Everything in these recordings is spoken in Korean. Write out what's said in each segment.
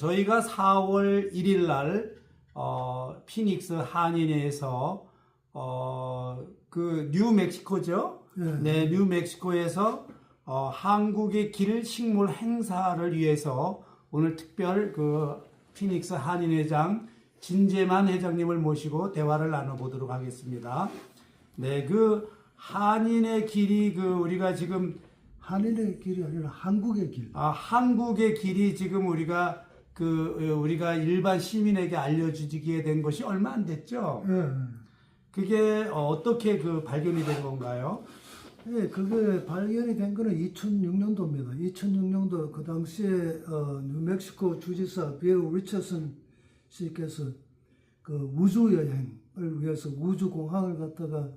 저희가 4월 1일 날 피닉스 한인회에서 그 뉴멕시코죠. 네, 뉴멕시코에서 한국의 길 식물 행사를 위해서 오늘 특별 그 피닉스 한인회장 진재만 회장님을 모시고 대화를 나눠보도록 하겠습니다. 네, 그 한인의 길이 그 우리가 지금 한인의 길이 아니라 한국의 길. 한국의 길이 지금 우리가 우리가 일반 시민에게 알려주게 된 것이 얼마 안 됐죠. 그게 어떻게 그 발견이 된 건가요? 네, 그게 발견이 된 거는 2006년도입니다. 2006년도 그 당시에 뉴멕시코 주지사 빌 리처슨 씨께서 그 우주 여행을 위해서 우주 공항을 갖다가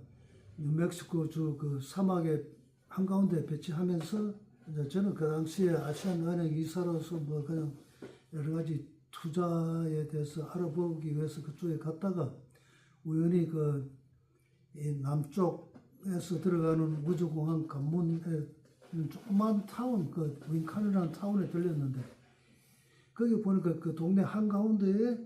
뉴멕시코 주 그 사막의 한가운데 배치하면서 이제 저는 그 당시에 아시안은행 이사로서 뭐 그냥 여러 가지 투자에 대해서 알아보기 위해서 그쪽에 갔다가 우연히 이 남쪽에서 들어가는 우주공항 관문에 조그만 타운, 윙칸이라는 타운에 들렸는데 거기 보니까 그 동네 한가운데에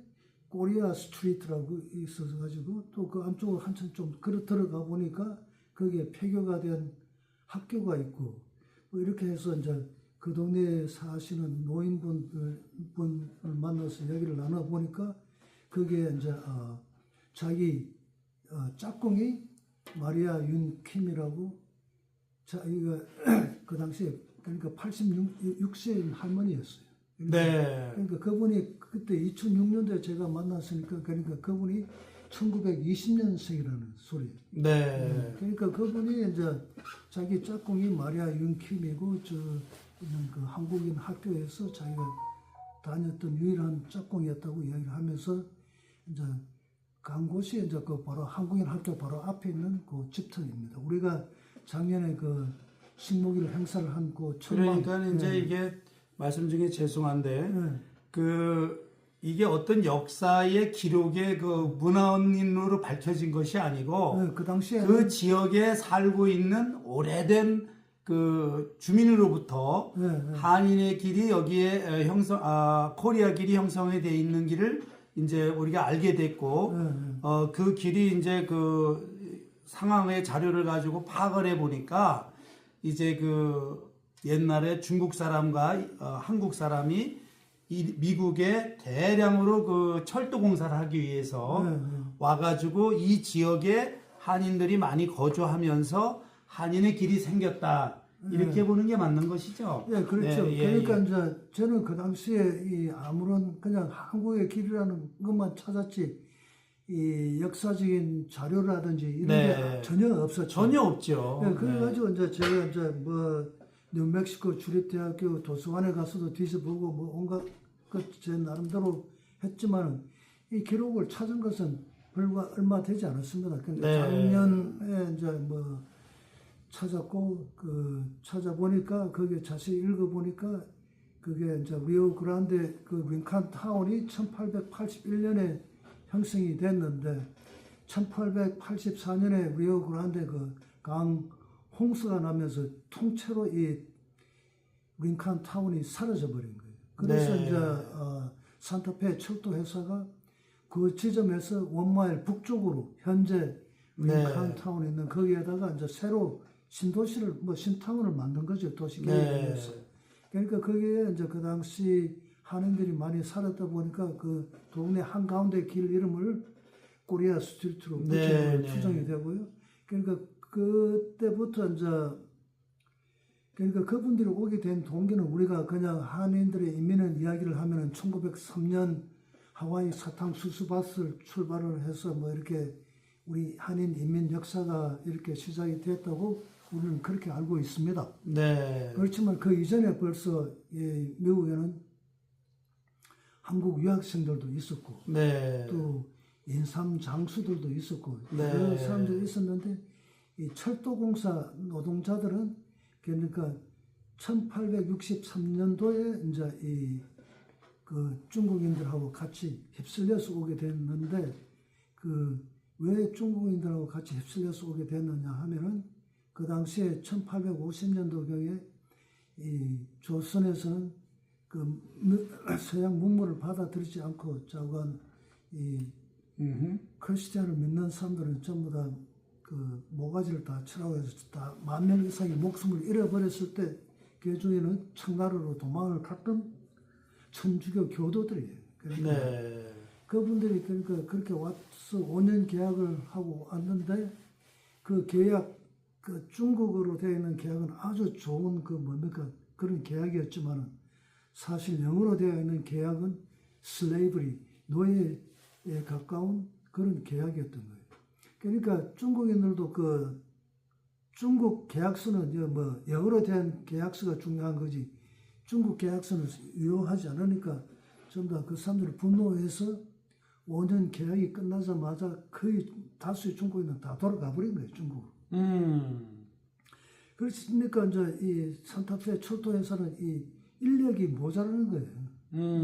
코리아 스트리트라고 있어가지고 또 그 안쪽으로 한참 좀 들어가 보니까 거기에 폐교가 된 학교가 있고 뭐 이렇게 해서 이제 그 동네에 사시는 노인분을 만나서 얘기를 나눠보니까 거기에 이제 자기 짝꿍이 마리아 윤 킴이라고 자기가 그 당시에 그러니까 86세인 할머니였어요. 네. 그러니까 그분이 그때 2006년도에 제가 만났으니까 그러니까 그분이 1920년생이라는 소리예요. 네. 그러니까 그분이 이제 자기 짝꿍이 마리아 윤킴이고 그 한국인 학교에서 자기가 다녔던 유일한 짝꿍이었다고 이야기를 하면서 이제 간 곳이 이제 그 바로 한국인 학교 바로 앞에 있는 그 집터입니다. 우리가 작년에 그 식목일 행사를 한 그 그러니까 이제 이게 말씀 중에 죄송한데 이게 어떤 역사의 기록의 그 문화원인으로 밝혀진 것이 아니고 그 당시에 그 지역에 살고 있는 오래된 그 주민으로부터 한인의 길이 여기에 코리아 길이 형성이 돼 있는 길을 이제 우리가 알게 됐고 그 길이 이제 그 상황의 자료를 가지고 파악을 해 보니까 이제 그 옛날에 중국 사람과 한국 사람이 이 미국에 대량으로 그 철도 공사를 하기 위해서 와가지고 이 지역에 한인들이 많이 거주하면서 한인의 길이 생겼다. 이렇게 보는 게 맞는 것이죠. 예, 그렇죠. 그러니까 이제 저는 그 당시에 아무런 그냥 한국의 길이라는 것만 찾았지 이 역사적인 자료라든지 이런 게 전혀 없었죠. 전혀 없죠. 예, 그래가지고 이제 제가 이제 뭐 뉴멕시코 주립대학교 도서관에 가서도 뒤져보고 뭐 온갖 제 나름대로 했지만 이 기록을 찾은 것은 얼마 되지 않았습니다. 근데 작년에 이제 뭐 찾았고 찾아보니까 거기에 자세히 읽어보니까 그게 이제 리오 그란데 그 링칸 타운이 1881년에 형성이 됐는데 1884년에 리오 그란데 그 강 홍수가 나면서 통째로 이 링칸 타운이 사라져 버린 거예요. 그래서 이제 산타페 철도 회사가 그 지점에서 원마일 북쪽으로 현재 링칸 타운에 있는 거기에다가 이제 새로 신도시를 신타운을 만든 거죠. 도시 계획에 의해서. 그러니까 거기에 이제 그 당시 한인들이 많이 살았다 보니까 그 동네 한가운데 길 이름을 코리아 스트리트로 붙인 걸로 추정이 되고요. 그러니까 그때부터 이제 그러니까 그분들이 오게 된 동기는 우리가 그냥 한인들의 이민을 이야기를 하면은 1903년 하와이 사탕수수밭을 출발을 해서 뭐 이렇게 우리 한인 이민 역사가 이렇게 시작이 됐다고 우리는 그렇게 알고 있습니다. 네. 그렇지만 그 이전에 벌써 미국에는 한국 유학생들도 있었고 또 인삼 장수들도 있었고 여러 사람들이 있었는데 이 철도공사 노동자들은 그러니까 1863년도에 이제 그 중국인들하고 같이 휩쓸려서 오게 됐는데 왜 중국인들하고 같이 휩쓸려서 오게 됐느냐 하면은 그 당시에 1850년도경에 이 조선에서는 서양 문물을 받아들이지 않고 자관 이 크리스찬을 믿는 사람들은 전부 다 그 모가지를 다 치라고 해서 다 10,000명 이상이 목숨을 잃어버렸을 때 그 중에는 청나라로 도망을 갔던 천주교 교도들이에요. 그러니까 네. 그분들이 그러니까 그렇게 와서 5년 계약을 하고 왔는데 그 계약 그 중국어로 되어 있는 계약은 아주 좋은 그 뭡니까 그런 계약이었지만은 사실 영어로 되어 있는 계약은 슬레이브리 노예에 가까운 그런 계약이었던 거예요. 그러니까 중국인들도 그 중국 계약서는 뭐 영어로 된 계약서가 중요한 거지 중국 계약서는 유효하지 않으니까 전부 다 그 사람들이 분노해서 5년 계약이 끝나자마자 거의 다수의 중국인은 다 돌아가 버린 거예요, 중국으로. 그렇으니까 이제 이 산타페 철도에서는 이 인력이 모자라는 거예요.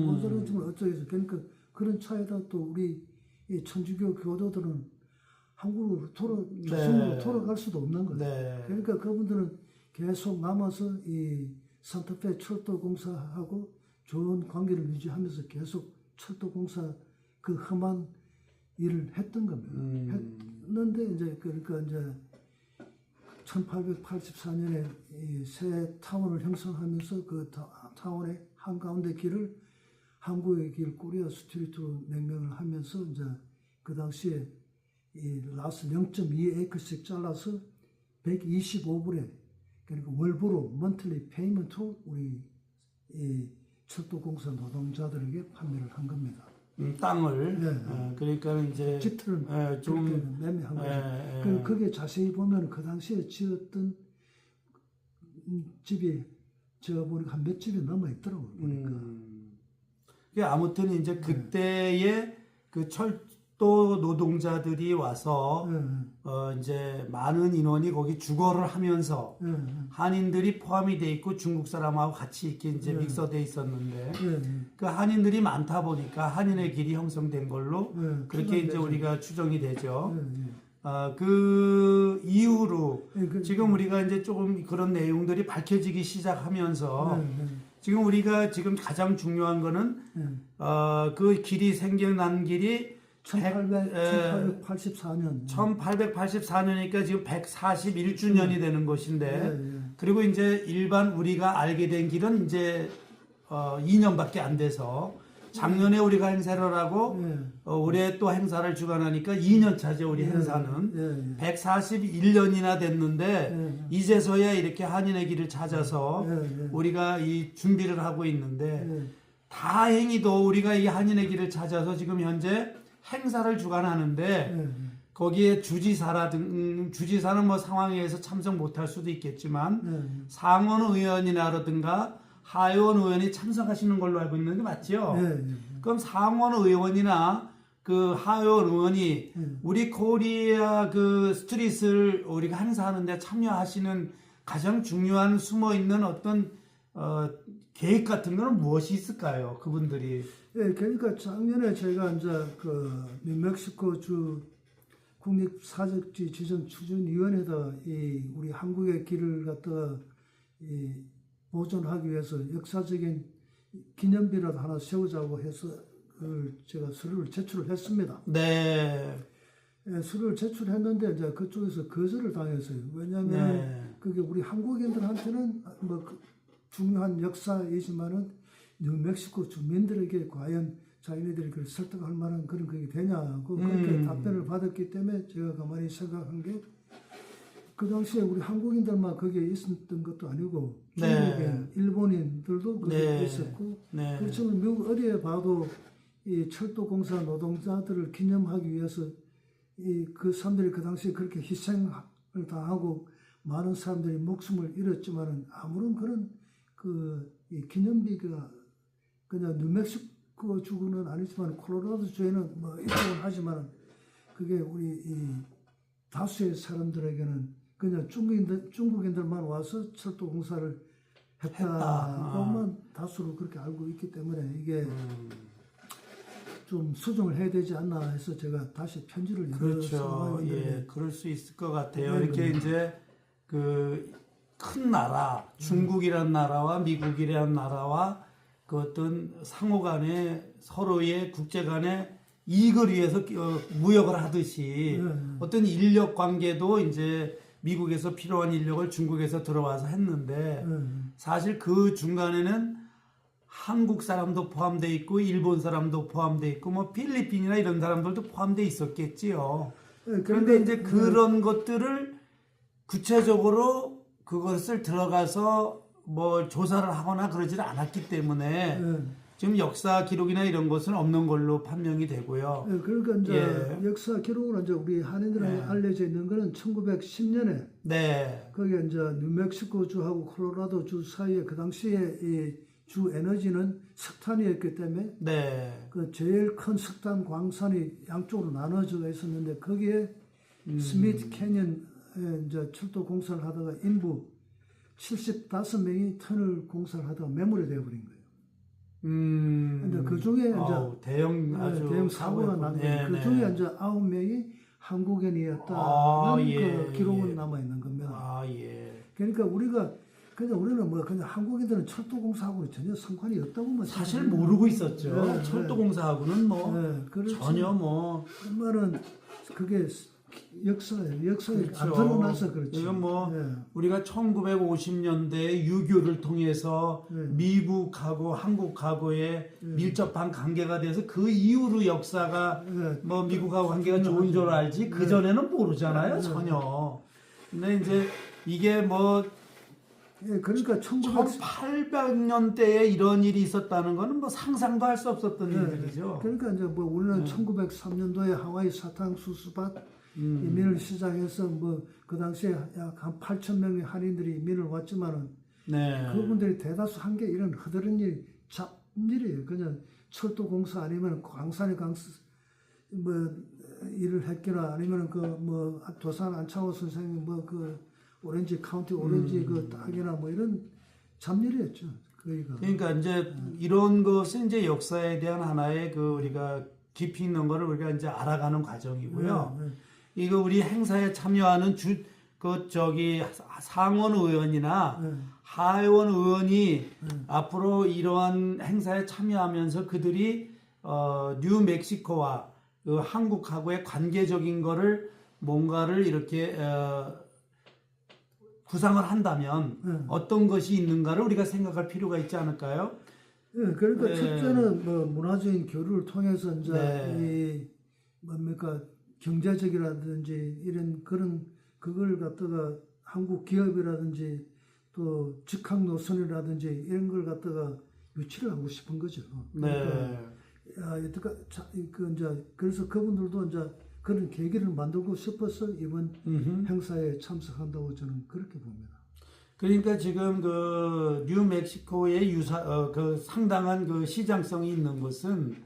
모자라는 점을 어쩌겠어. 그러니까 그런 차에다 또 우리 이 천주교 교도들은 한국으로 조선으로 돌아갈 수도 없는 거예요. 네. 그러니까 그분들은 계속 남아서 이 산타페 철도 공사하고 좋은 관계를 유지하면서 계속 철도 공사 그 험한 일을 했던 겁니다. 했는데 이제 그러니까 이제 1884년에 이 새 타운을 형성하면서 그 타운의 한가운데 길을 한국의 길 코리아 스트리트로 명명을 하면서 이제 그 당시에 이 라스 0.2에이크씩 잘라서 125불에 그러니까 월부로 먼틀리 페이먼트 우리 이 철도공사 노동자들에게 판매를 한 겁니다. 땅을 네. 그러니까 이제 집들을 좀 그렇게 매매한 거죠. 그게 자세히 보면 그 당시에 지었던 집이 제가 보니까 한 몇 집이 남아 있더라고요. 보니까. 아무튼 이제 그때의 그 철도 노동자들이 와서 이제 많은 인원이 거기 주거를 하면서 한인들이 포함이 돼 있고 중국 사람하고 같이 이렇게 이제 믹서돼 있었는데 그 한인들이 많다 보니까 한인의 길이 형성된 걸로 그렇게 이제 우리가 추정이 되죠. 그 이후로 지금 우리가 이제 조금 그런 내용들이 밝혀지기 시작하면서 지금 우리가 지금 가장 중요한 거는 그 길이 생겨난 길이 1884년. 1884년이니까 지금 141주년이 되는 것인데 그리고 이제 일반 우리가 알게 된 길은 이제 2년밖에 안 돼서 작년에 우리가 행사를 하고 올해 또 행사를 주관하니까 2년 차죠. 우리 행사는 141년이나 됐는데 이제서야 이렇게 한인의 길을 찾아서 우리가 이 준비를 하고 있는데 다행히도 우리가 이 한인의 길을 찾아서 지금 현재 행사를 주관하는데 거기에 주지사는 뭐 상황에 의해서 참석 못할 수도 있겠지만 상원 의원이라든가 하원 의원이 참석하시는 걸로 알고 있는데 맞죠? 그럼 상원 의원이나 그 하원 의원이 우리 코리아 그 스트릿을 우리가 행사하는데 참여하시는 가장 중요한 숨어 있는 어떤 계획 같은 거는 무엇이 있을까요? 그분들이. 예, 그러니까 작년에 저희가 이제 그 뉴멕시코 주 국립사적지 지정 추진위원회에다 이 우리 한국의 길을 갖다 이 보존하기 위해서 역사적인 기념비라도 하나 세우자고 해서 제가 서류를 제출을 했습니다. 네. 예, 서류를 제출했는데 이제 그쪽에서 거절을 당했어요. 왜냐하면 그게 우리 한국인들한테는 뭐 중요한 역사이지만은 뉴멕시코 주민들에게 과연 자기네들이 그걸 설득할 만한 그런 그게 되냐고 그렇게 답변을 받았기 때문에 제가 가만히 생각한 게 그 당시에 우리 한국인들만 거기에 있었던 것도 아니고 중국인, 일본인들도 거기에 있었고 그렇지만 미국 어디에 봐도 이 철도공사 노동자들을 기념하기 위해서 그 사람들이 그 당시에 그렇게 희생을 당하고 많은 사람들이 목숨을 잃었지만은 아무런 그런 이 기념비가 그냥 뉴멕시코 주는 아니지만 콜로라도 주에는 뭐 있다고는 하지만 그게 우리 이 다수의 사람들에게는 그냥 중국인들만 와서 철도 공사를 했다고만 다수로 그렇게 알고 있기 때문에 이게 좀 수정을 해야 되지 않나 해서 제가 다시 편지를 그렇죠. 예, 그럴 수 있을 것 같아요. 이렇게 이제 그 큰 나라, 중국이라는 나라와 미국이라는 나라와 그 그 어떤 상호 간에 서로의 국제 간에 이익을 위해서 무역을 하듯이 어떤 인력 관계도 이제 미국에서 필요한 인력을 중국에서 들어와서 했는데 사실 그 중간에는 한국 사람도 포함되어 있고 일본 사람도 포함되어 있고 뭐 필리핀이나 이런 사람들도 포함되어 있었겠지요. 그런데 이제 그런 것들을 구체적으로 그것을 들어가서 뭐 조사를 하거나 그러지는 않았기 때문에 지금 역사 기록이나 이런 것은 없는 걸로 판명이 되고요. 그러니까 이제 예. 역사 기록으로 이제 우리 한인들한테 알려져 있는 거는 1910년에 네. 거기 이제 뉴멕시코 주하고 콜로라도 주 사이에 그 당시에 이 주 에너지는 석탄이었기 때문에 네. 그 제일 큰 석탄 광산이 양쪽으로 나눠져 있었는데 거기에 스미트 캐년에 이제 철도 공사를 하다가 인부 75명이 터널 공사를 하다가 매몰이 되어버린 거예요. 근데 그 중에 이제 대형 사고가 났는데 그 중에 이제 9명이 한국인이었다는 그 기록은 남아 있는 겁니다. 그러니까 우리는 뭐 그냥 한국인들은 철도공사하고는 전혀 상관이 없다고만 사실 모르고 있었죠. 철도공사하고는 뭐 전혀 뭐 그 말은 그게 역사예요. 역사에 그렇죠. 안 드러나서 그렇지. 이건 뭐 우리가 1950년대 유교를 통해서 미국하고 한국하고의 밀접한 관계가 돼서 그 이후로 역사가 뭐 미국하고 관계가 좋은 줄 알지 그 전에는 모르잖아요 전혀. 근데 이제 이게 뭐 그러니까 1800년대에 이런 일이 있었다는 거는 뭐 상상도 할 수 없었던 일들이죠. 그러니까 이제 뭐 우리는 1903년도에 하와이 사탕수수밭 이민을 시작해서 뭐 그 당시에 약 한 8천 명의 한인들이 이민을 왔지만은 그분들이 대다수 한 게 이런 허드렛 일, 잡일이에요. 그냥 철도 공사 아니면 광산에 뭐 일을 했거나 아니면 그 뭐 도산 안창호 선생님 뭐 그 오렌지 카운티 오렌지 그 땅이나 뭐 이런 잡일이었죠. 그러니까 이제 이런 것은 이제 역사에 대한 하나의 그 우리가 깊이 있는 거를 우리가 이제 알아가는 과정이고요. 이거 우리 행사에 참여하는 상원 의원이나 하원 의원이 앞으로 이러한 행사에 참여하면서 그들이 뉴멕시코와 그 한국하고의 관계적인 거를 뭔가를 이렇게 구상을 한다면 어떤 것이 있는가를 우리가 생각할 필요가 있지 않을까요? 그러니까 첫째는 뭐 문화적인 교류를 통해서 이제 이 뭡니까 경제적이라든지 이런 그걸 갖다가 한국 기업이라든지 또 직항 노선이라든지 이런 걸 갖다가 유치를 하고 싶은 거죠. 그러니까 이제 그래서 그분들도 이제 그런 계기를 만들고 싶어서 이번 행사에 참석한다고 저는 그렇게 봅니다. 그러니까 지금 그 뉴멕시코의 그 상당한 그 시장성이 있는 것은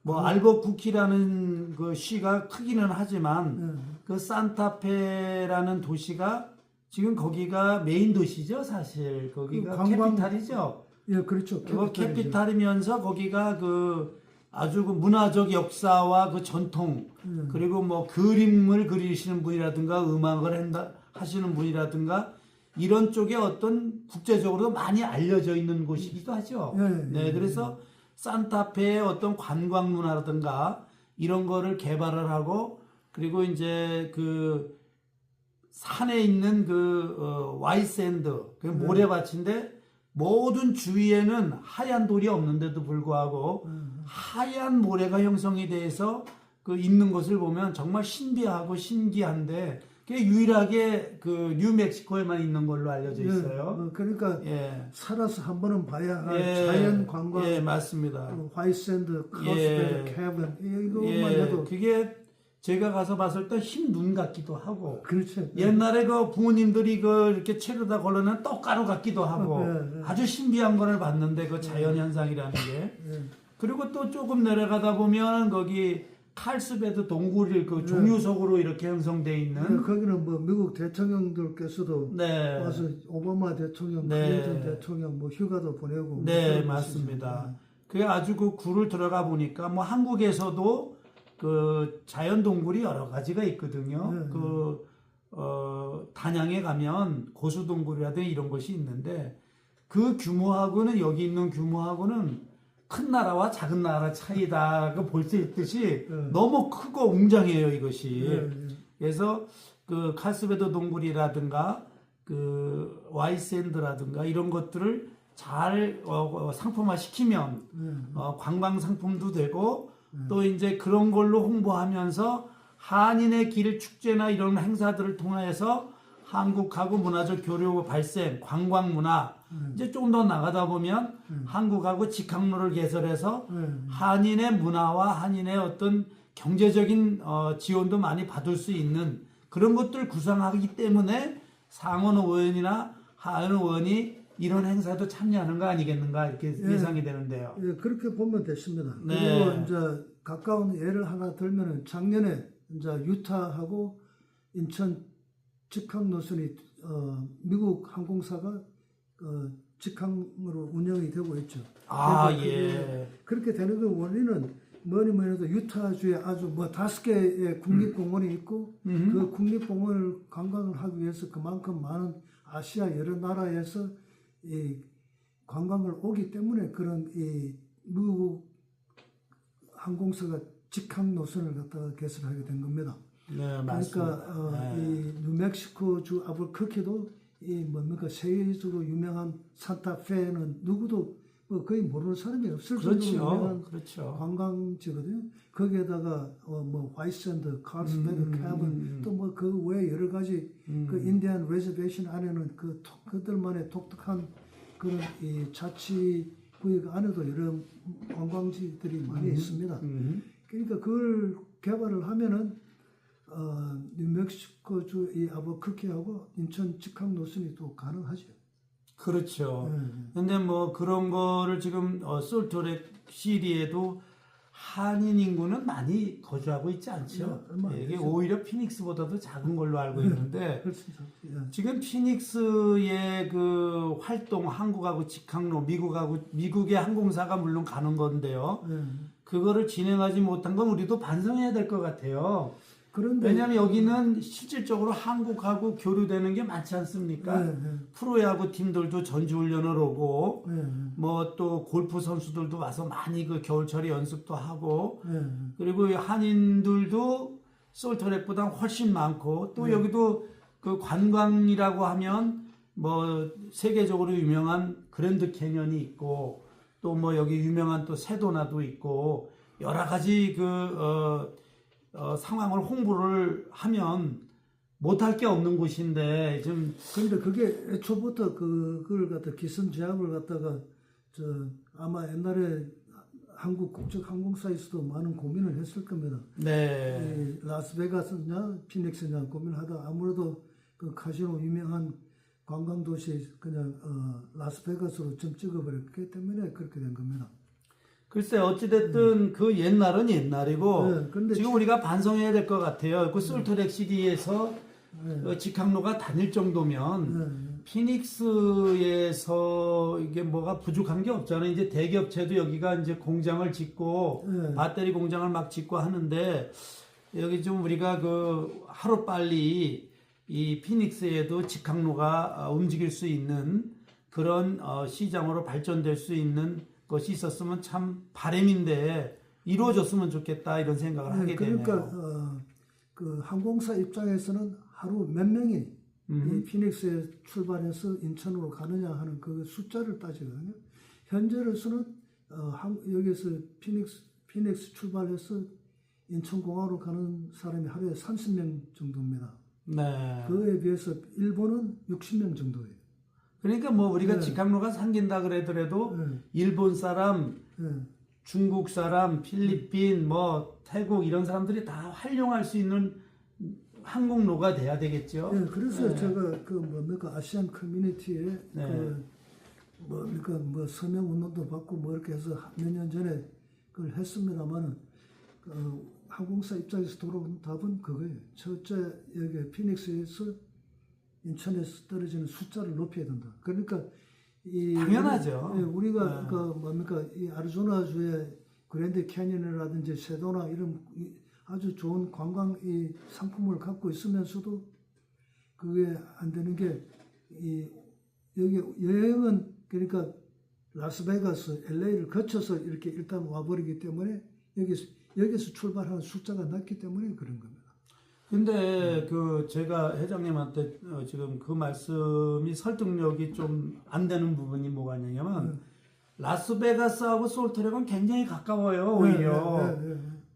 뭐 알버쿠키라는 그 시가 크기는 하지만 그 산타페라는 도시가 지금 거기가 메인 도시죠, 사실. 거기가 캐피탈이죠. 예, 그렇죠. 캐피탈이면서 거기가 그 아주 그 문화적 역사와 그 전통 그리고 뭐 그림을 그리시는 분이라든가 음악을 하시는 분이라든가 이런 쪽에 어떤 국제적으로 많이 알려져 있는 곳이기도 하죠. 그래서 산타페의 어떤 관광 문화라든가 이런 거를 개발을 하고 그리고 이제 그 산에 있는 그 와이샌드 그 모래밭인데 모든 주위에는 하얀 돌이 없는데도 불구하고 하얀 모래가 형성이 돼서 그 있는 것을 보면 정말 신비하고 신기한데 그게 유일하게 그 뉴멕시코에만 있는 걸로 알려져 있어요. 그러니까 살아서 한 번은 봐야 할 자연 관광. 맞습니다. 화이트샌드, 카우스베리, 캐븐 이것만 해도 그게 제가 가서 봤을 때 흰 눈 같기도 하고. 그렇죠. 옛날에 그 부모님들이 그 이렇게 채로다 걸러낸 떡가루 같기도 하고 아주 신비한 거를 봤는데 그 자연 현상이라는 게. 그리고 또 조금 내려가다 보면 거기 칼스베드 동굴이 그 종유석으로 이렇게 형성돼 있는. 거기는 뭐 미국 대통령들께서도 와서 오바마 대통령, 클린턴 대통령 뭐 휴가도 보내고. 맞습니다. 그게 아주 그 굴을 들어가 보니까 뭐 한국에서도 그 자연 동굴이 여러 가지가 있거든요. 단양에 가면 고수동굴이라든지 이런 것이 있는데 그 규모하고는 여기 있는 규모하고는 큰 나라와 작은 나라 차이다가 볼 수 있듯이 너무 크고 웅장해요 이것이. 그래서 그 칼스베더 동굴이라든가 그 와이샌드라든가 이런 것들을 잘 상품화 시키면 관광 상품도 되고 또 이제 그런 걸로 홍보하면서 한인의 길 축제나 이런 행사들을 통해서 한국하고 문화적 교류 발생, 관광 문화 이제 좀 더 나가다 보면 한국하고 직항로를 개설해서 한인의 문화와 한인의 어떤 경제적인 지원도 많이 받을 수 있는 그런 것들 구상하기 때문에 상원 의원이나 하원 의원이 이런 행사도 참여하는 거 아니겠는가 이렇게 예상이 되는데요. 예, 그렇게 보면 됐습니다. 네. 그리고 이제 가까운 예를 하나 들면은 작년에 이제 유타하고 인천 직항 노선이 미국 항공사가 직항으로 운영이 되고 있죠. 아, 그러니까 예. 그렇게 되는 그 원인은 뭐니 해도 유타주에 아주 뭐 5개의 국립공원이 있고 그 국립공원을 관광을 하기 위해서 그만큼 많은 아시아 여러 나라에서 이 관광을 오기 때문에 그런 이 미국 항공사가 직항 노선을 갖다가 개설하게 된 겁니다. 네, 맞습니다. 그러니까 이 뉴멕시코주 아버크키도 이 뭡니까 세계적으로 유명한 산타페는 누구도 뭐 거의 모르는 사람이 없을 정도로 유명한 그렇죠. 관광지거든요. 거기에다가 뭐 화이트샌드, 칼스베더 캐번 또 뭐 그 외에 여러 가지 그 인디안 레저베이션 안에는 그들만의 독특한 그런 이 자치 구역 안에도 여러 관광지들이 많이 있습니다. 그러니까 그걸 개발을 하면은 뉴멕시코주 이 아버크키하고 인천 직항 노선이 또 가능하죠. 그렇죠. 근데 뭐 그런 거를 지금 솔트레이크 시리에도 한인 인구는 많이 거주하고 있지 않죠. 이게 오히려 피닉스보다도 작은 걸로 알고 있는데 그렇습니다. 지금 피닉스의 그 활동 한국하고 직항로 미국의 항공사가 물론 가는 건데요. 그거를 진행하지 못한 건 우리도 반성해야 될 것 같아요. 그런데 왜냐하면 여기는 실질적으로 한국하고 교류되는 게 많지 않습니까? 프로야구 팀들도 전지훈련을 오고 뭐 또 골프 선수들도 와서 많이 그 겨울철에 연습도 하고 그리고 한인들도 솔트레이크보다 훨씬 많고 또 여기도 그 관광이라고 하면 뭐 세계적으로 유명한 그랜드 캐년이 있고 또 뭐 여기 유명한 또 세도나도 있고 여러 가지 상황을 홍보를 하면 못할 게 없는 곳인데 좀 근데 그게 애초부터 그걸 갖다 기선제압을 갖다가 아마 옛날에 한국 국적항공사에서도 많은 고민을 했을 겁니다. 네. 라스베가스냐 피닉스냐 고민하다 아무래도 그 카지노 유명한 관광도시 그냥 라스베가스로 좀 찍어버렸기 때문에 그렇게 된 겁니다. 글쎄 어찌됐든 그 옛날은 옛날이고 근데 지금 우리가 반성해야 될 것 같아요. 그 솔트레이크 시티에서 직항로가 다닐 정도면 피닉스에서 이게 뭐가 부족한 게 없잖아요. 이제 대기업체도 여기가 이제 공장을 짓고 배터리 공장을 막 짓고 하는데 여기 좀 우리가 그 하루 빨리 이 피닉스에도 직항로가 움직일 수 있는 그런 시장으로 발전될 수 있는 것이 있었으면 참 바람인데 이루어졌으면 좋겠다 이런 생각을 하게 되네요. 그러니까 그 항공사 입장에서는 하루 몇 명이 이 피닉스에 출발해서 인천으로 가느냐 하는 그 숫자를 따지거든요. 현재로서는 여기서 피닉스 출발해서 인천공항으로 가는 사람이 하루에 30명 정도입니다. 네. 그에 비해서 일본은 60명 정도예요. 그러니까 뭐 우리가 직항로가 생긴다 그러더라도 일본 사람, 중국 사람, 필리핀, 뭐 태국 이런 사람들이 다 활용할 수 있는 항공로가 돼야 되겠죠. 그래서 제가 그 뭡니까 아시안 커뮤니티에 뭐 서명 운동도 받고 뭐 이렇게 해서 몇 년 전에 그걸 했습니다만은 항공사 입장에서 돌아온 답은 그거예요. 첫째 여기 피닉스에서 인천에서 떨어지는 숫자를 높여야 된다. 그러니까 당연하죠. 우리가 그 뭡니까 이 아리조나주의 그랜드 캐니언이라든지 세도나 이런 아주 좋은 관광 이 상품을 갖고 있으면서도 그게 안 되는 게 여기 여행은 그러니까 라스베가스, LA를 거쳐서 이렇게 일단 와버리기 때문에 여기서 출발하는 숫자가 낮기 때문에 그런 겁니다. 근데 그 제가 회장님한테 지금 그 말씀이 설득력이 좀 안 되는 부분이 뭐가 있냐면 라스베가스하고 솔트렉은 굉장히 가까워요 오히려.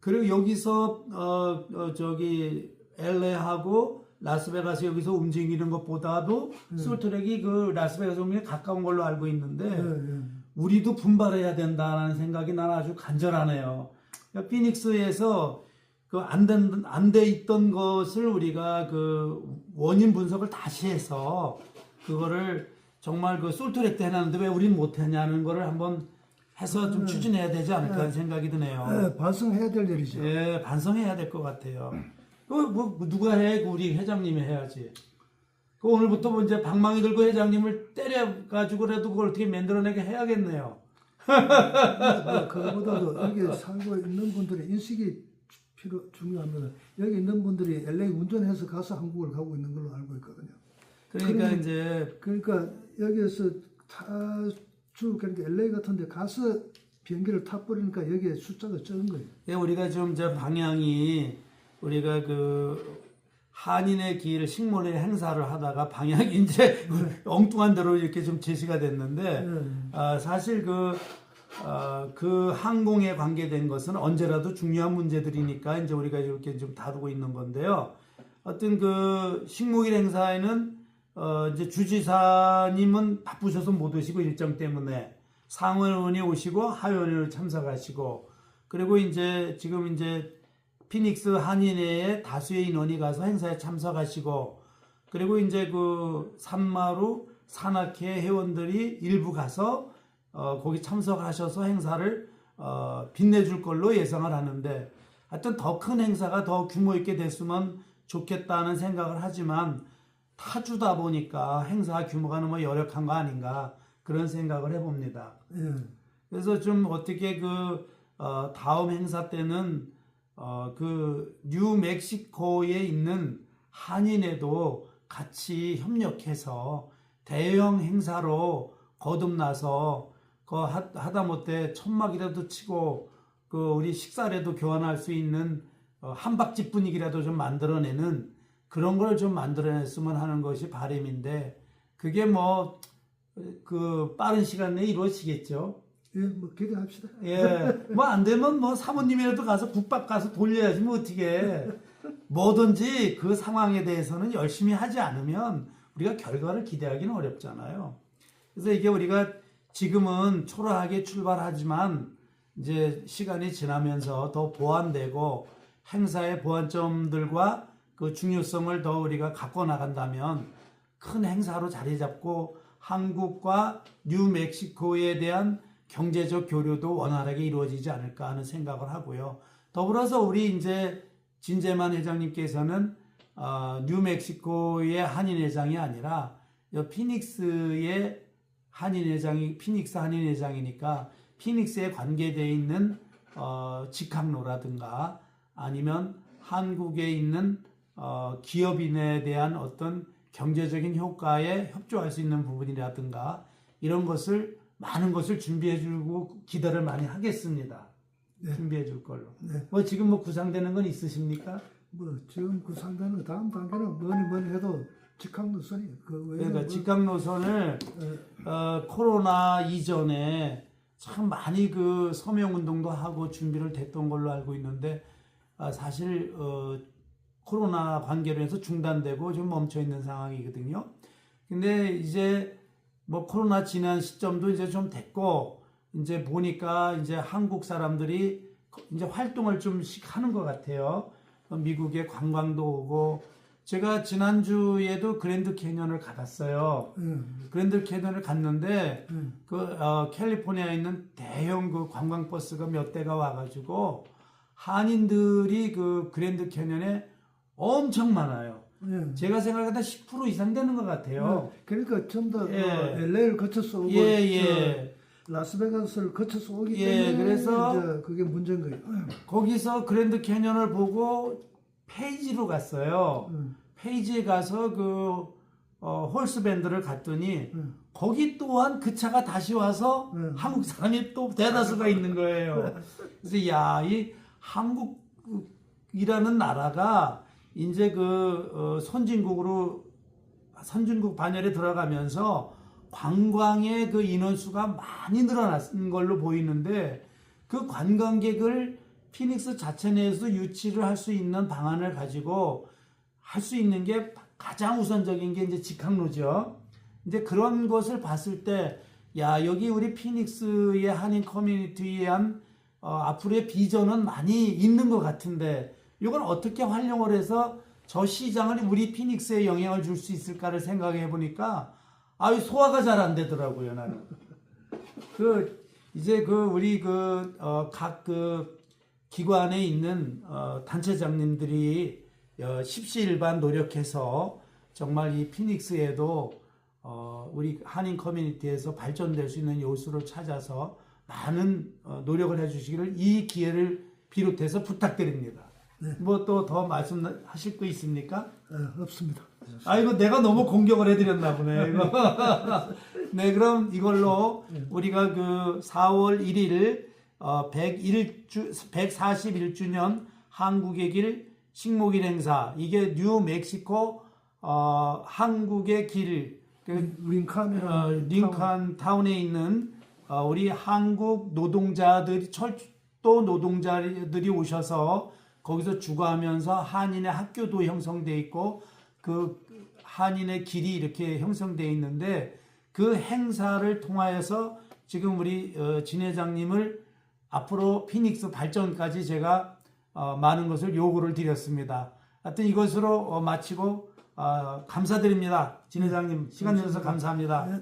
그리고 여기서 저기 LA하고 라스베가스 여기서 움직이는 것보다도 솔트렉이 그 라스베가스 움직이는 가까운 걸로 알고 있는데 우리도 분발해야 된다는 생각이 나는 아주 간절하네요. 그러니까 피닉스에서 그 안 돼 있던 것을 우리가 그 원인 분석을 다시 해서 그거를 정말 그 솔트렉 때 해놨는데 왜 우린 못했냐는 거를 한번 해서 좀 추진해야 되지 않을까 하는 생각이 드네요. 반성해야 될 일이죠. 예, 반성해야 될 것 같아요. 뭐 누가 해? 우리 회장님이 해야지. 그 오늘부터 뭐 이제 방망이 들고 회장님을 때려가지고라도 그걸 어떻게 만들어내게 해야겠네요. 그거보다도 여기 살고 있는 분들의 인식이 중요합니다. 여기 있는 분들이 LA 운전해서 가서 한국을 가고 있는 걸로 알고 있거든요. 그러니까 여기에서 그러니까 LA 같은데 가서 비행기를 타버리니까 여기에 숫자가 적은 거예요. 예, 우리가 좀 방향이 우리가 그 한인의 길 식물의 행사를 하다가 방향이 이제 엉뚱한 대로 이렇게 좀 제시가 됐는데 사실 그 항공에 관계된 것은 언제라도 중요한 문제들이니까 이제 우리가 이렇게 좀 다루고 있는 건데요. 어떤 그 식목일 행사에는 이제 주지사님은 바쁘셔서 못 오시고 일정 때문에 상원의원이 오시고 하원의원이 참석하시고 그리고 이제 지금 이제 피닉스 한인회에 다수의 인원이 가서 행사에 참석하시고 그리고 이제 그 산마루 산악회 회원들이 일부 가서 거기 참석하셔서 행사를 빛내줄 걸로 예상을 하는데 하여튼 더 큰 행사가 더 규모 있게 됐으면 좋겠다는 생각을 하지만 타주다 보니까 행사 규모가 너무 열악한 거 아닌가 그런 생각을 해봅니다. 그래서 좀 어떻게 다음 행사 때는 그 뉴멕시코에 있는 한인회도 같이 협력해서 대형 행사로 거듭나서 하다못해 천막이라도 치고 우리 식사라도 교환할 수 있는 한박집 분위기라도 좀 만들어내는 그런 걸 좀 만들어냈으면 하는 것이 바람인데 그게 빠른 시간 내에 이루어지겠죠. 예, 기대합시다. 예, 안 되면 사모님이라도 가서 국밥 가서 돌려야지 어떻게 뭐든지 그 상황에 대해서는 열심히 하지 않으면 우리가 결과를 기대하기는 어렵잖아요. 그래서 이게 우리가 지금은 초라하게 출발하지만 이제 시간이 지나면서 더 보완되고 행사의 보완점들과 그 중요성을 더 우리가 갖고 나간다면 큰 행사로 자리 잡고 한국과 뉴멕시코에 대한 경제적 교류도 원활하게 이루어지지 않을까 하는 생각을 하고요. 더불어서 우리 이제 진재만 회장님께서는 뉴멕시코의 한인회장이 아니라 피닉스의 피닉스 한인회장이니까 피닉스에 관계되어 있는 직항로라든가 아니면 한국에 있는 기업인에 대한 어떤 경제적인 효과에 협조할 수 있는 부분이라든가 이런 것을 많은 것을 준비해주고 기대를 많이 하겠습니다. 네. 준비해줄 걸로. 네. 지금 구상되는 건 있으십니까? 지금 구상되는 다음 단계는 뭐니 해도 직항노선이에요. 그러니까 직항노선을 코로나 이전에 참 많이 서명운동도 하고 준비를 됐던 걸로 알고 있는데 사실 코로나 관계로 해서 중단되고 좀 멈춰 있는 상황이거든요. 근데 이제 코로나 지난 시점도 이제 좀 됐고 이제 보니까 이제 한국 사람들이 이제 활동을 좀 하는 것 같아요. 미국에 관광도 오고 제가 지난주에도 그랜드 캐년을 가봤어요. 그랜드 캐년을 갔는데 캘리포니아에 있는 대형 관광버스가 몇 대가 와가지고 한인들이 그랜드 캐년에 엄청 많아요. 제가 생각하다 10% 이상 되는 것 같아요. 그러니까 전부 다 LA를 거쳐서 오고 라스베가스를 거쳐서 오기 때문에 그래서 이제 그게 문제인 거예요. 거기서 그랜드 캐년을 보고 페이지로 갔어요. 페이지에 가서 홀스밴드를 갔더니 거기 또한 그 차가 다시 와서 한국 사람이 또 대다수가 있는 거예요. 그래서 야, 이 한국이라는 나라가 이제 그 선진국 반열에 들어가면서 관광의 그 인원수가 많이 늘어난 걸로 보이는데 그 관광객을 피닉스 자체 내에서 유치를 할 수 있는 방안을 가지고 할 수 있는 게 가장 우선적인 게 이제 직항로죠. 이제 그런 것을 봤을 때, 야, 여기 우리 피닉스의 한인 커뮤니티에 대한 앞으로의 비전은 많이 있는 것 같은데, 이걸 어떻게 활용을 해서 저 시장을 우리 피닉스에 영향을 줄 수 있을까를 생각해 보니까, 소화가 잘 안 되더라고요, 나는. 우리 각 기관에 있는 단체장님들이 십시일반 노력해서 정말 이 피닉스에도 우리 한인 커뮤니티에서 발전될 수 있는 요소를 찾아서 많은 노력을 해주시기를 이 기회를 비롯해서 부탁드립니다. 네. 뭐 또 더 말씀하실 거 있습니까? 없습니다. 이거 내가 너무 공격을 해드렸나 보네. 이거. 네, 그럼 이걸로 우리가 그 4월 1일 141주년 한국의 길 식목일 행사, 이게 뉴멕시코 한국의 길 링컨 타운에 있는 우리 한국 노동자들이 철도 노동자들이 오셔서 거기서 주거하면서 한인의 학교도 형성돼 있고 그 한인의 길이 이렇게 형성돼 있는데 그 행사를 통하여서 지금 우리 진 회장님을 앞으로 피닉스 발전까지 제가 많은 것을 요구를 드렸습니다. 하여튼 이것으로 마치고 감사드립니다. 진 회장님 시간 내주셔서 감사합니다.